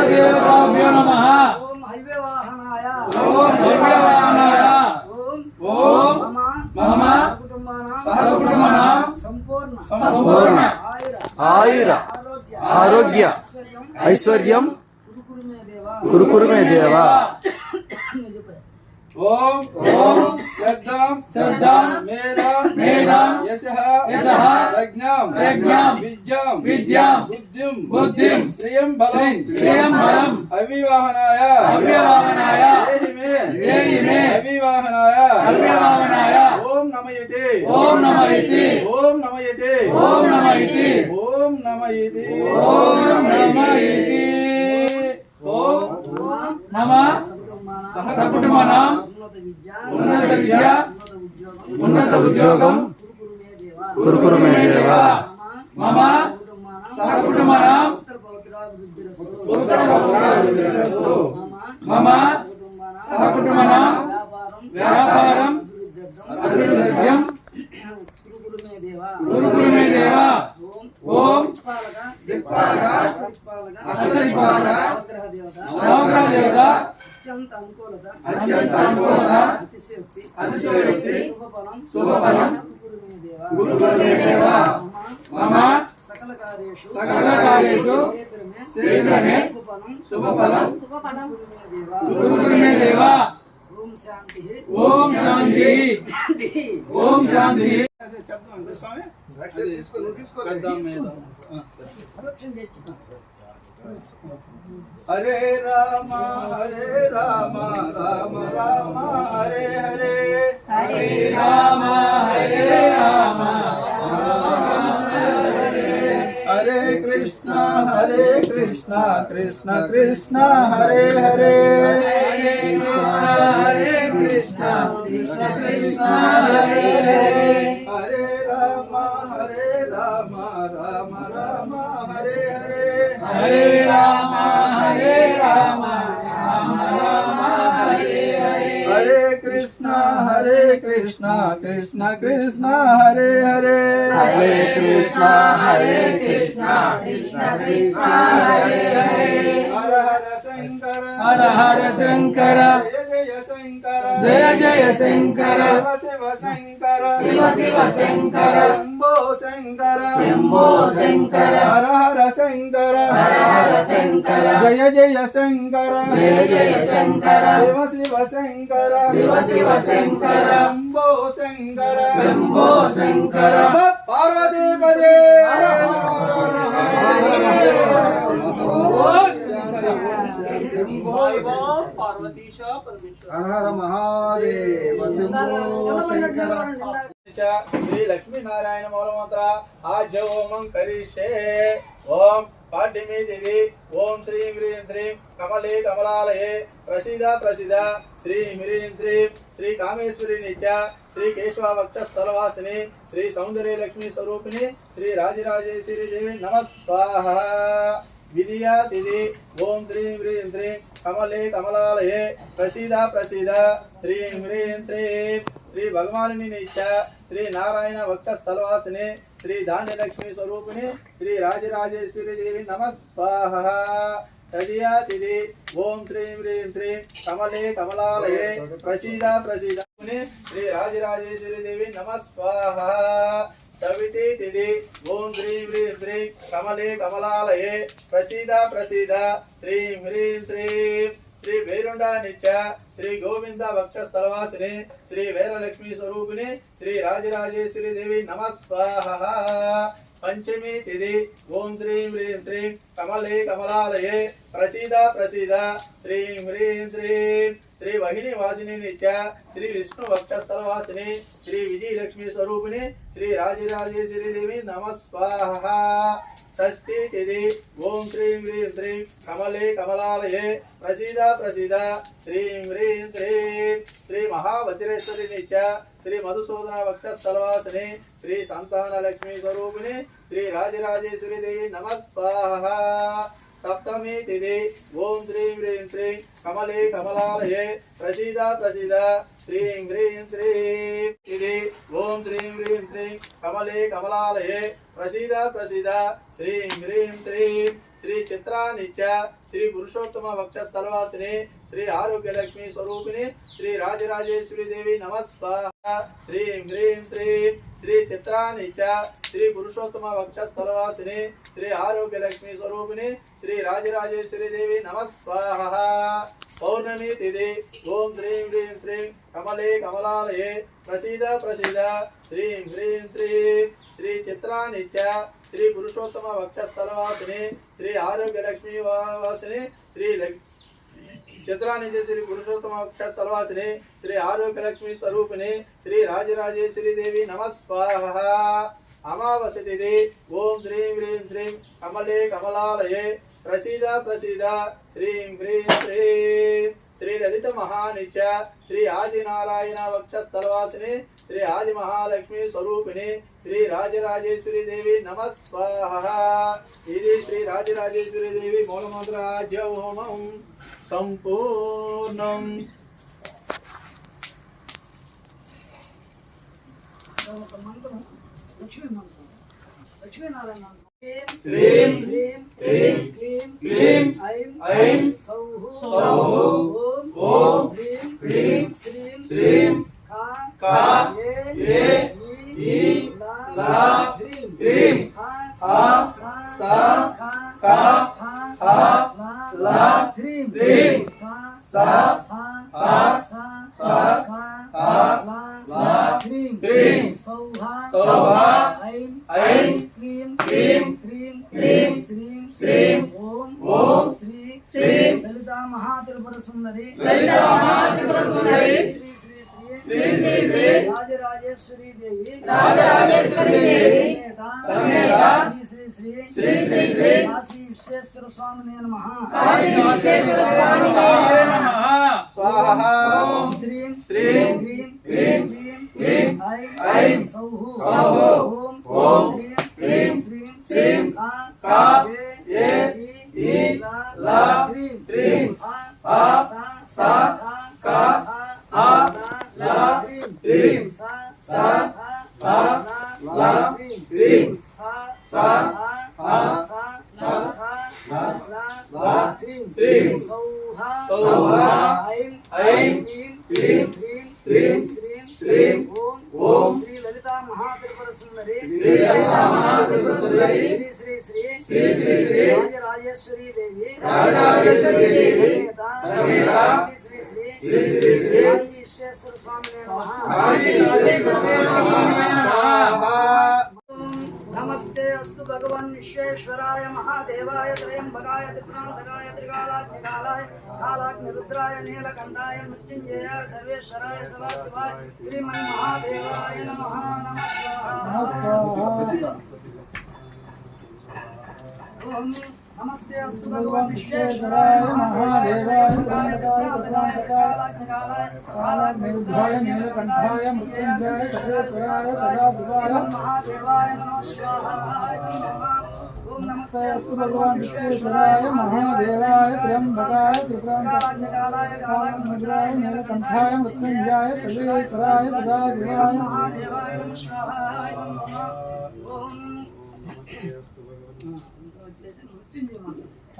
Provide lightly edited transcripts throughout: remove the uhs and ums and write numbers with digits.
सर्वदेवताभ्यो नमः। ओम हव्यवाहनाय ओम मम सहकुटुम्बानां संपूर्ण आयुर आरोग्य ऐश्वर्यं कुरु मे देवा। ओम श्रद्धां मेधां यशः प्रज्ञां विद्यां बुद्धिं श्रियं बलं अविवाहनाय देहि मे अविवाहनाय ओम नमः इति नमः सहकुटुम्बानां उन्नत विद्या उन्नत उद्योगं कुरु मे देवा। मम सहकुटुम्बानां उत्तरपौत्राभिवृद्धिरस्तु। मम सहकुटुम्बानां व्यापारं अभिवृद्धिं कुरु मे देवा। ओम दिक्पालक अष्टदिक्पालक नवग्रह देवता अत्यंत अनुकूलता अतिशयोक्ति शुभफलं कुरु मे देवा। मम सकल कार्येषु शीघ्रमे शुभफलं कुरु मे देवा। ओम शांति हरे राम राम राम हरे हरे हरे राम राम हरे कृष्णा कृष्णा कृष्ण हरे हरे हरे कृष्णा कृष्णा हरे हरे हरे राम राम राम हरे हरे हरे राम राम राम हरे हरे हरे कृष्णा कृष्णा कृष्ण हरे हरे हरे कृष्णा कृष्ण हरे हरे हर हर शंकर जय जय शंकर शिव शंकर शंभो शंकर हर हर शंकर जय जय शंकर शिव शंकर शंभो शंकर पार्वती पदे हर हर महादेव श्री लक्ष्मी नारायण मूलमंत्र आज ओम करिष्ये ओम पाड्यमी तिथि ओम श्रीं ह्रीं श्रीं कमले कमलालये प्रसीद श्री ह्रीं श्रीं श्री कामेश्वरी नित्या श्री केशवा भक्त स्थलवासिनी श्री सौंदर्य लक्ष्मी स्वरूपिणी श्री राजराजेश्वरी देवी नमः स्वाहा। विधिया तिथि ओम श्रीं ह्रीं श्रीं कमले कमलालये प्रसीद श्री ह्रीं श्रीं श्री भगवानी नित्या श्री नारायण भक्त स्थलवासिनी श्री धान्य लक्ष्मी स्वरूपिणी श्री राजराजेश्वरी देवी नमः स्वाहा। तदिया तिथि ओम श्रीं ह्रीं श्रीं कमले कमलालये प्रसीद श्री राजराजेश्वरी देवी नमः स्वाहा। चविति तिथि ओम श्रीं ह्रीं श्रीं कमले कमलालये प्रसीद श्रीं ह्रीं श्रीं श्री वेरुंडा नित्य श्री गोविंद भक्त स्थलवासिनी श्री वीरलक्ष्मी स्वरूपिणी श्री राजराजेश्वरी देवी नमः स्वाहा। पंचमी तिथि ओम श्रीं ह्रीं श्रीं कमले कमलालये प्रसीद श्रीं ह्रीं श्रीं श्री वाहिनी वासिनी नित्य श्री विष्णु भक्त स्थलवासिनी श्री विजय लक्ष्मी स्वरूपिणी श्री राजराजेश्वरी देवी नमः स्वाहा। षष्ठी तिथि ओम श्रीं ह्रीं श्रीं कमले कमलालये प्रसीद श्रीं ह्रीं श्रीं श्री महावज्रेश्वरी नित्य श्री मधुसूदन भक्त स्थलवासिनी श्री संतान लक्ष्मी स्वरूपिणी श्री राजराजेश्वरी देवी नमः स्वाहा। सप्तमी तिथि ओम श्रीं ह्रीं श्रीं कमले कमलालये प्रसीद श्रीं ह्रीं श्रीं तिथि ओम श्रीं ह्रीं श्रीं कमले कमलालये प्रसीद श्रीं ह्रीं श्रीं శ్రీ చిత్రానిత్య శ్రీ పురుషోత్తమ వక్షస్థలవాసిని శ్రీ ఆరోగ్యలక్ష్మి స్వరూపిణి శ్రీ రాజరాజేశ్వరి దేవి నమస్వాహ శ్రీం హ్రీం శ్రీం శ్రీ చిత్రానిత్య శ్రీ పురుషోత్తమ వక్షస్థలవాసిని శ్రీ ఆరోగ్యలక్ష్మి స్వరూపిణి శ్రీ రాజరాజేశ్వరి దేవి నమస్వాహ పౌర్ణమి తిథి ఓం శ్రీం హ్రీం శ్రీం కమలే కమలాలయే ప్రసీద ప్రసీద శ్రీం హ్రీం శ్రీం శ్రీ చిత్రానిత్య శ్రీ పురుషోత్తమ వక్షస్థలవాసిని శ్రీ ఆరోగ్యలక్ష్మి వాసిని శ్రీ చిత్రానిత్య శ్రీ పురుషోత్తమ వక్షస్థలవాసిని శ్రీ ఆరోగ్యలక్ష్మి స్వరూపిణి శ్రీ రాజరాజేశ్వరి దేవి నమస్వాహ అమావాస్య తిథి ఓం శ్రీం హ్రీం శ్రీం కమలే కమలాలయే ప్రసీద ప్రసీద శ్రీం హ్రీం శ్రీం శ్రీ లలిత మహానిత్య శ్రీ ఆదినారాయణ వక్షస్థలవాసిని శ్రీ ఆది మహాలక్ష్మి స్వరూపిణి శ్రీ రాజరాజేశ్వరి దేవి నమస్వాహ ఇది శ్రీ రాజరాజేశ్వరి దేవి మూలమంత్రాజ్య హోమం సంపూర్ణం. లక్ష్మీనారాయణ శ్రీం హ్రీం హ్రీం క్లీం క్లీం ఐం ఐం సౌః సౌః ఓం హ్రీం హ్రీం శ్రీం శ్రీం కా ఏ ఈ లా హ్రీం హా సా కా హా లా హ్రీం సా హా సా కా లా హ్రీం సౌభ ఐం ఐం క్లీం క్లీం హ్రీం హ్రీం శ్రీం శ్రీం ఓం శ్రీ శ్రీ లలితా మహాత్రిపుర సుందరి లలితా మహాత్రిపుర సుందరి శ్రీ శ్రీ శ్రీ శ్రీ శ్రీ రాజరాజేశ్వరి దేవి రాజరాజేశ్వరి దేవి సమేత శ్రీ శ్రీ శ్రీ శ్రీ శ్రీ కాశీ విశ్వేశ్వర స్వామినే నమః కాశీ విశ్వేశ్వర స్వామినే నమః స్వాహ ఓం శ్రీం శ్రీం హ్రీం హ్రీం క్లీం క్లీం ఐం సౌః సౌః ఓం హ్రీం హ్రీం శ్రీం శ్రీం కా ఏ ఈ లా హ్రీం హా సా కా హా లా హ్రీం సా హా లా హ్రీం సా హా లా హ్రీం సౌహ ఐం క్లీం శ్రీం శ్రీం ఓం శ్రీ లలితా మహాత్రిపుర సుందరి శ్రీ లలితా మహాత్రిపుర సుందరి శ్రీ శ్రీ శ్రీ శ్రీ శ్రీ శ్రీ రాజరాజేశ్వరి దేవి రాజరాజేశ్వరి దేవి సమేత శ్రీ శ్రీ శ్రీ శ్రీ శ్రీ కాశీ విశ్వేశ్వర స్వామినే నమః కాశీ విశ్వేశ్వర స్వామినే నమః. నమస్తే అస్తు భగవన్ విశ్వేశ్వరాయ మహాదేవాయ త్రయంబకాయ త్రిపురాంతకాయ త్రికాలాగ్నికాలాయ కాలాగ్నిరుద్రాయ నీలకంఠాయ మృత్యుంజయాయ సర్వేశ్వరాయ సదాశివాయ శ్రీమన్మహాదేవాయ నమః నమః. ఓం నమస్తే అస్తు భగవన్ విశ్వేశ్వరాయ మహాదేవాయ త్రయంబకాయ త్రికాలాగ్నికాలాయ కాలాగ్నిరుద్రాయ నీలకంఠాయ మృత్యుంజయాయ సర్వేశ్వరాయ సదాశివాయ మహాదేవాయ నమః స్వాహా. ఓం నమస్తే అస్తు భగవాన్ విశ్వేశ్వరాయ మహాదేవాయ త్ర్యంబకాయ త్రిపురాంతకాయ కాలాగ్నిరుద్రాయ నీలకంఠాయ మృత్యుంజయాయ సర్వేశ్వరాయ సదాశివాయ మహాదేవాయ నమః స్వాహా.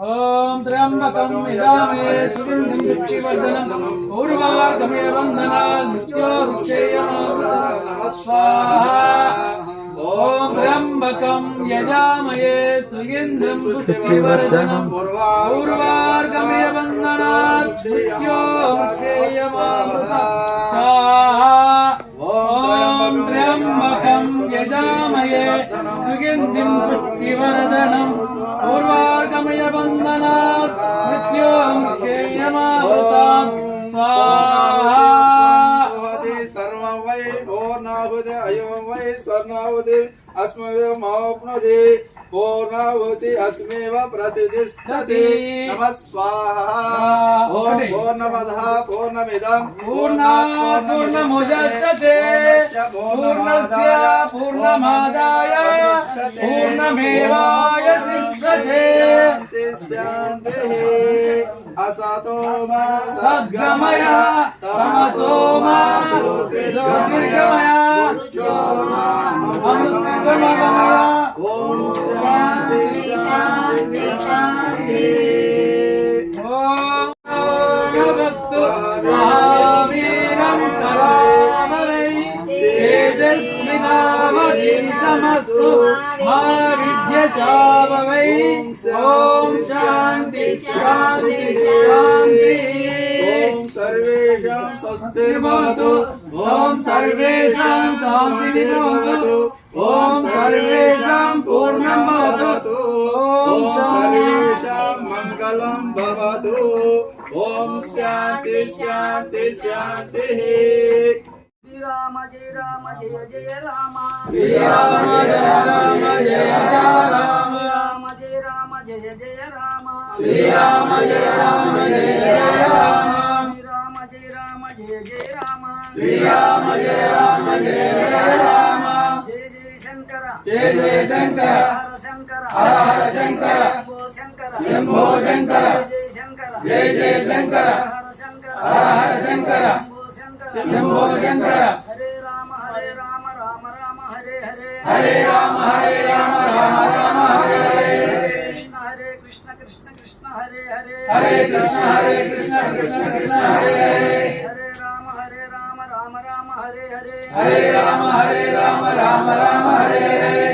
ఓం త్ర్యంబకం యజామహే సుగంధిం పుష్టివర్ధనం ఊర్వారుకమివ బంధనాన్ మృత్యోర్ముక్షేయమామృతం స్వాహా. ఓం త్ర్యంబకం యజామహే సుగంధిం పుష్టివర్ధనం ఊర్వారుకమివ బంధనాన్ మృత్యోర్ముక్షేయమామృతం స్వాహా. ఓం త్ర్యంబకం యజామహే సుగంధిం పుష్టివర్ధనం పూర్వార్గమయ బంధనాత్ మృత్యోముక్షేయమామృతాత్ స్వాహా. సర్వం వై పూర్ణాహుతి అయం వై స్వర్ణాహుతి అస్మవ్యమాప్నోతి పూర్ణాహుతి అస్మేవ ప్రతిష్ఠతి నమః స్వాహా. ఓం పూర్ణమదః పూర్ణమిదం పూర్ణాత్ పూర్ణముదచ్యతే పూర్ణస్య పూర్ణమాదాయ పూర్ణమేవావశిష్యతే. శాంతి శాంతి. असतो मा सद्गमय तमसो मा ज्योतिर्गमय अमृतगमय ओम शांति शांति शांति ओम भगवतो महावीरं करामलै तेजस्विनामधीतमस्तु मा विद्यशावै ओम शांति शांति शांति ओम सर्वेषां स्वस्तिर्भवतु ओम सर्वेषां शान्तिर्भवतु ओम सर्वेषां पूर्णं भवतु ओम सर्वेषां मंगलं भवतु ओम शांति शांति शांतिः श्री राम जय जय राम श्री राम जय राम जय राम राम जय जय राम श्री राम जय राम जय राम श्री राम जय जय राम श्री राम जय राम जय राम जय जय शंकर जय जय शंकर हर शंकर हर हर शंकर शंभो शंकर शंभो शंकर जय जय जय जय शंकर शंकर हर शंकर हर हर शंकर शंभो शंकर हरे राम राम राम हरे हरे हरे राम राम राम हरे हरे हरे कृष्ण कृष्ण कृष्ण हरे हरे हरे कृष्ण कृष्ण कृष्ण हरे हरे हरे राम राम राम हरे हरे हरे राम राम राम हरे हरे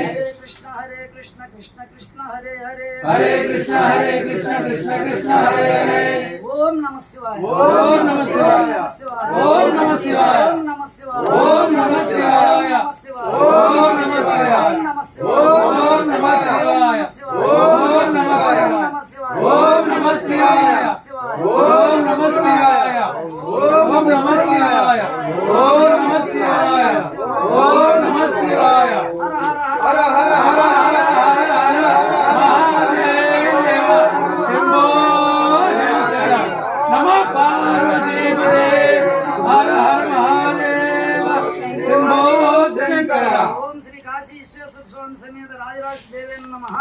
हरे कृष्ण कृष्ण कृष्ण हरे हरे हरे कृष्ण कृष्ण कृष्ण हरे हरे ओम नमः शिवाय ओम नमः शिवाय ओम नमः शिवाय ओम नमः शिवाय ओम नमः शिवाय ओम नमः शिवाय ओम नमः शिवाय ओम नमः शिवाय ओम नमः शिवाय ओम नमः शिवाय ओम नमः शिवाय ओम नमः शिवाय ओम नमः शिवाय ओम नमः शिवाय हर हर हर हर हर हर महादेव शंभो शंकर नमः पार्वती पते हर हर महादेव शंभो शंकर ओम श्री काशी विश्वेश्वर स्वामी समेत राजराज देवेन नमः